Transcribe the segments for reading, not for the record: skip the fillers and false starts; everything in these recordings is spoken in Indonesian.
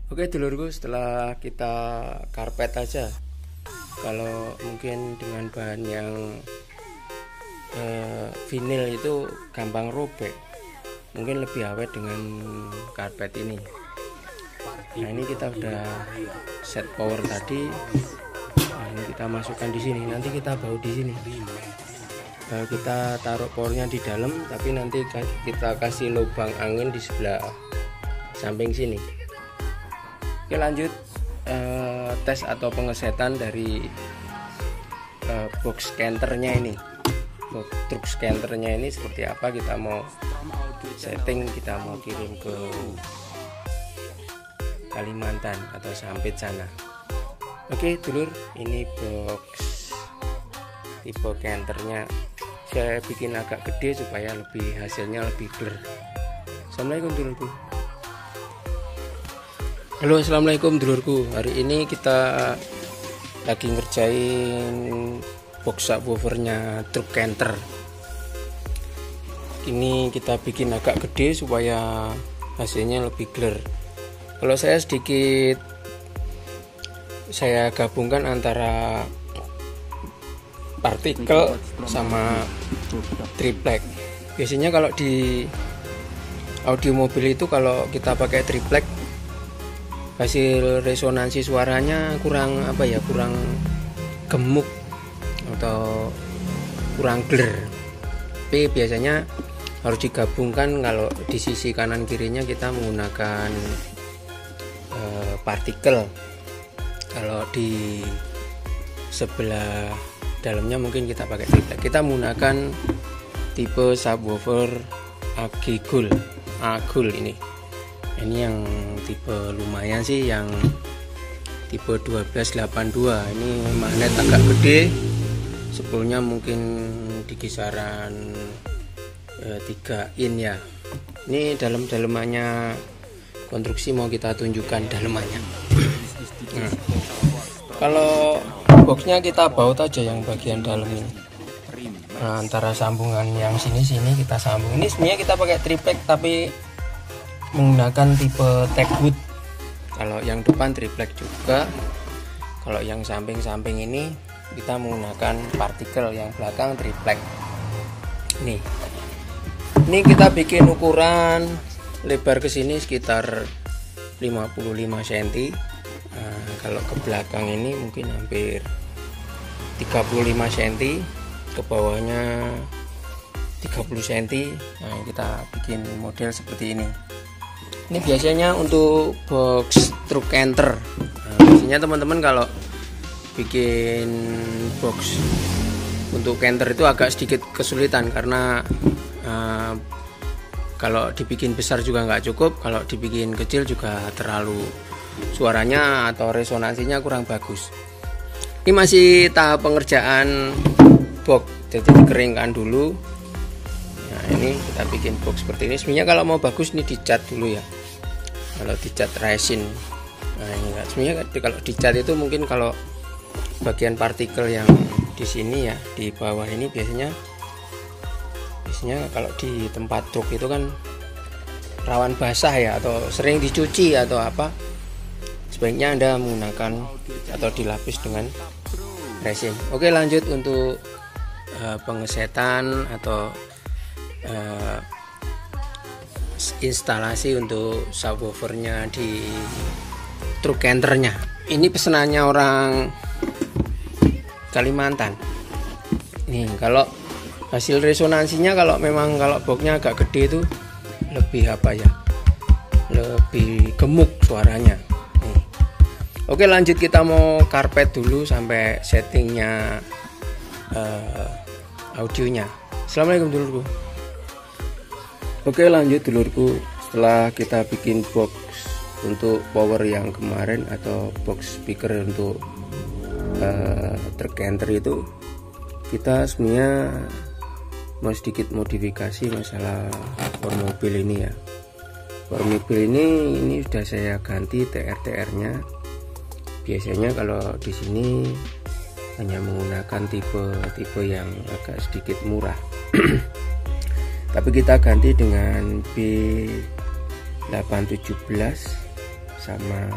Oke dulurku, setelah kita karpet aja, kalau mungkin dengan bahan yang vinil itu gampang robek, mungkin lebih awet dengan karpet ini. Nah ini kita udah set power tadi. Nah, ini kita masukkan di sini, nanti kita baut di sini. Kita taruh powernya di dalam, tapi nanti kita kasih lubang angin di sebelah samping sini. Oke lanjut, tes atau pengesetan dari box scannernya ini. Truk scannernya ini seperti apa, kita mau setting, kita mau kirim ke Kalimantan atau Sampit sana. Oke dulur, ini box tipe scannernya saya bikin agak gede supaya hasilnya lebih clear. Assalamualaikum dulurku. Halo, assalamualaikum dulurku. Hari ini kita lagi ngerjain box subwoofernya truk canter. Ini kita bikin agak gede supaya hasilnya lebih clear. Kalau saya sedikit saya gabungkan antara partikel sama triplek. Biasanya kalau di audio mobil itu kalau kita pakai triplek, hasil resonansi suaranya kurang kurang gemuk atau kurang clear. Tapi biasanya harus digabungkan. Kalau di sisi kanan kirinya kita menggunakan partikel, kalau di sebelah dalamnya mungkin kita pakai triplek. Kita menggunakan tipe subwoofer Agul ini yang tipe lumayan sih, yang tipe 1282. Ini magnet agak gede, spoolnya mungkin di kisaran 3 in ya. Ini dalam-dalamannya konstruksi mau kita tunjukkan dalamannya. Nah, kalau boxnya kita baut aja yang bagian dalam ini. Nah, antara sambungan yang sini kita sambung. Ini sebenarnya kita pakai triplek tapi menggunakan tipe Techwood. Kalau yang depan triplek juga. Kalau yang samping-samping ini kita menggunakan partikel, yang belakang triplek. Ini kita bikin ukuran lebar ke sini sekitar 55 cm. Nah, kalau ke belakang ini mungkin hampir 35 cm, ke bawahnya 30 cm. Nah, kita bikin model seperti ini. Ini biasanya untuk box truk canter. Nah, biasanya teman-teman kalau bikin box untuk canter itu agak sedikit kesulitan karena kalau dibikin besar juga nggak cukup, kalau dibikin kecil juga terlalu suaranya atau resonansinya kurang bagus. Ini masih tahap pengerjaan box, jadi dikeringkan dulu. Nah ini kita bikin box seperti ini. Sebenarnya kalau mau bagus ini dicat dulu ya, kalau dicat resin. Nah ini enggak, sebenarnya kalau dicat itu mungkin kalau bagian partikel yang di sini ya, di bawah ini biasanya kalau di tempat truk itu kan rawan basah ya, atau sering dicuci atau apa, sebaiknya Anda menggunakan atau dilapis dengan resin. Oke lanjut untuk pengesetan atau instalasi untuk subwoofernya di truk canternya. Ini pesanannya orang Kalimantan. Nih kalau hasil resonansinya, kalau boxnya agak gede itu lebih lebih gemuk suaranya. Nih. Oke lanjut, kita mau karpet dulu sampai settingnya audionya. Assalamualaikum dulurku. Oke lanjut dulurku, setelah kita bikin box untuk power yang kemarin atau box speaker untuk truk canter itu, kita sebenarnya mau sedikit modifikasi masalah power mobil ini ya. Power mobil ini sudah saya ganti TR nya. Biasanya kalau di sini hanya menggunakan tipe yang agak sedikit murah. Tapi kita ganti dengan B817 sama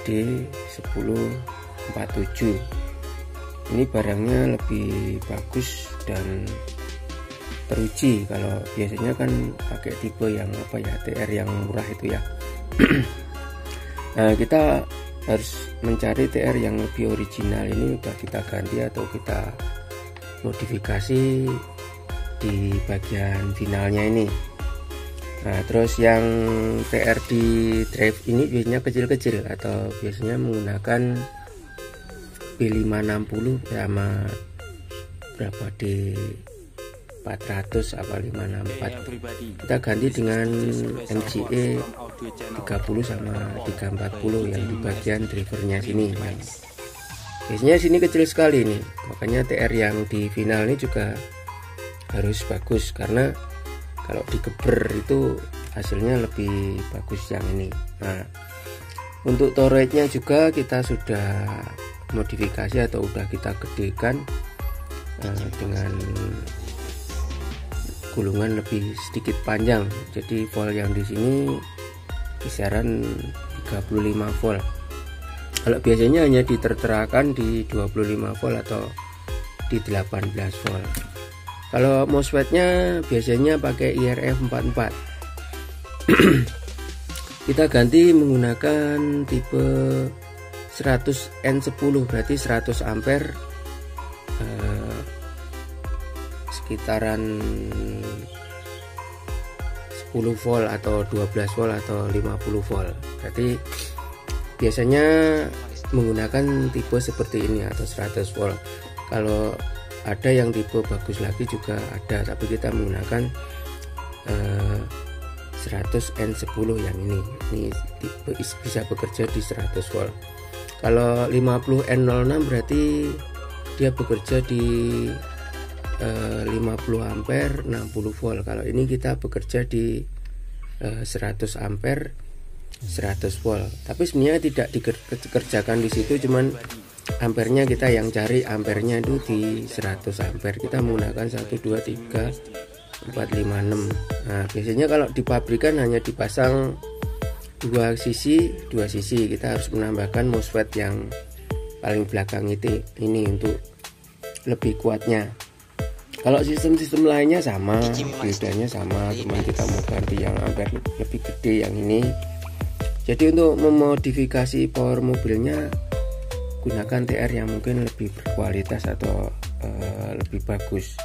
D1047. Ini barangnya lebih bagus dan teruji. Kalau biasanya kan pakai tipe yang TR yang murah itu ya. Nah, kita harus mencari TR yang lebih original. Ini udah kita ganti atau kita modifikasi di bagian finalnya ini. Nah, terus yang TR di drive ini biasanya kecil-kecil atau biasanya menggunakan B560 sama berapa D400 apa 564. Kita ganti dengan MGE 30 sama 340 yang di bagian drivernya sini. Biasanya sini kecil sekali nih, makanya TR yang di final ini juga harus bagus, karena kalau digeber itu hasilnya lebih bagus yang ini. Nah, untuk torretnya juga kita sudah modifikasi atau udah kita gedekan dengan gulungan lebih sedikit panjang. Jadi volt yang di sini kisaran 35 volt. Kalau biasanya hanya diterterakan di 25 volt atau di 18 volt. Kalau MOSFET-nya biasanya pakai IRF 44. Kita ganti menggunakan tipe 100N10, berarti 100 ampere, sekitaran 10 volt atau 12 volt atau 50 volt. Berarti biasanya menggunakan tipe seperti ini atau 100 volt. Kalau ada yang tipe bagus lagi juga ada, tapi kita menggunakan 100N10 yang ini tipe bisa bekerja di 100 volt. Kalau 50N06 berarti dia bekerja di 50 ampere 60 volt. Kalau ini kita bekerja di 100 ampere 100 volt. Tapi sebenarnya tidak dikerjakan di situ, cuman ampernya kita yang cari ampernya itu di 100 ampere. Kita menggunakan 1 2 3 4 5 6. Nah, biasanya kalau di pabrikan hanya dipasang dua sisi. Kita harus menambahkan MOSFET yang paling belakang ini untuk lebih kuatnya. Kalau sistem-sistem lainnya sama, bedanya sama, cuman kita mau ganti yang ampere lebih gede yang ini. Jadi untuk memodifikasi power mobilnya gunakan TR yang mungkin lebih berkualitas atau lebih bagus.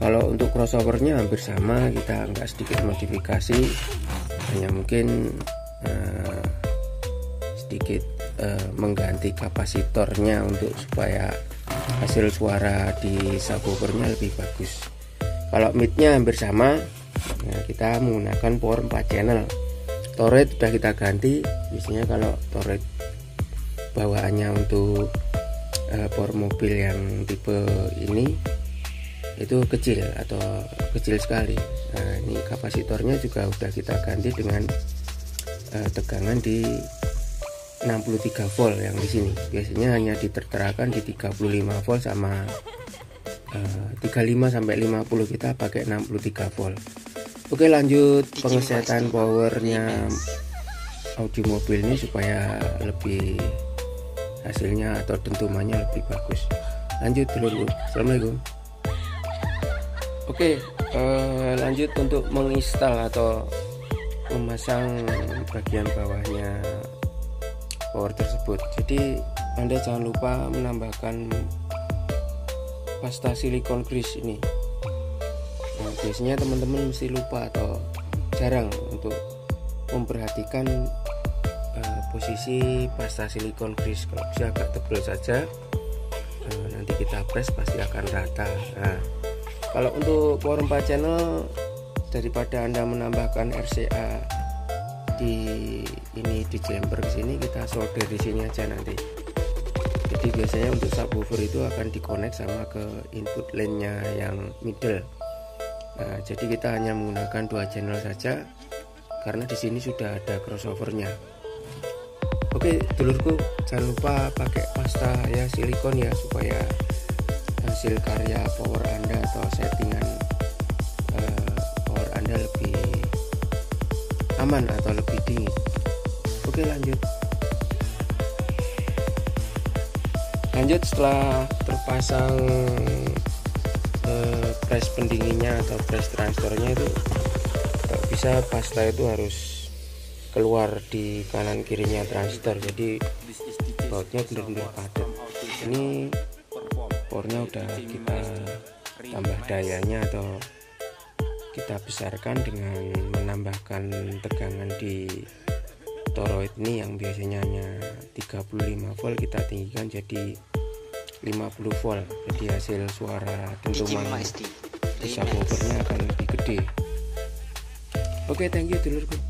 Kalau untuk crossovernya hampir sama, kita nggak sedikit modifikasi, hanya mungkin sedikit mengganti kapasitornya untuk supaya hasil suara di subwoofernya lebih bagus. Kalau midnya hampir sama, nah kita menggunakan power 4 channel. Torret sudah kita ganti. Biasanya kalau torret bawaannya untuk power mobil yang tipe ini itu kecil atau kecil sekali. Nah, ini kapasitornya juga sudah kita ganti dengan tegangan di 63 volt yang di sini. Biasanya hanya diterterakan di 35 volt sama 35 sampai 50, kita pakai 63 volt. Oke, lanjut pengesetan powernya Audi mobil ini supaya lebih hasilnya atau dentumannya lebih bagus. Lanjut dulu. Assalamualaikum. Oke, lanjut untuk menginstal atau memasang bagian bawahnya power tersebut. Jadi Anda jangan lupa menambahkan pasta silikon grease ini. Nah, biasanya teman-teman mesti lupa atau jarang untuk memperhatikan posisi pasta silikon grease. Kalau bisa agak tebal saja, nanti kita press pasti akan rata. Nah, kalau untuk power 4 channel, daripada Anda menambahkan RCA di jumper ke sini, kita solder di sini aja nanti. Jadi biasanya untuk subwoofer itu akan dikonek sama ke input line-nya yang middle. Nah, jadi kita hanya menggunakan 2 channel saja karena di sini sudah ada crossovernya. Oke, dulurku, jangan lupa pakai pasta ya silikon ya, supaya hasil karya power Anda atau settingan power Anda lebih aman atau lebih dingin. Oke. Oke, lanjut setelah terpasang press pendinginnya atau press transfernya itu gak bisa pasta itu harus keluar di kanan kirinya transistor, jadi bautnya benar-benar padat. Ini pornya udah kita tambah dayanya atau kita besarkan dengan menambahkan tegangan di toroid ini yang biasanya hanya 35 volt, kita tinggikan jadi 50 volt, jadi hasil suara dentuman subwoofernya akan lebih gede. Oke, thank you dulurku.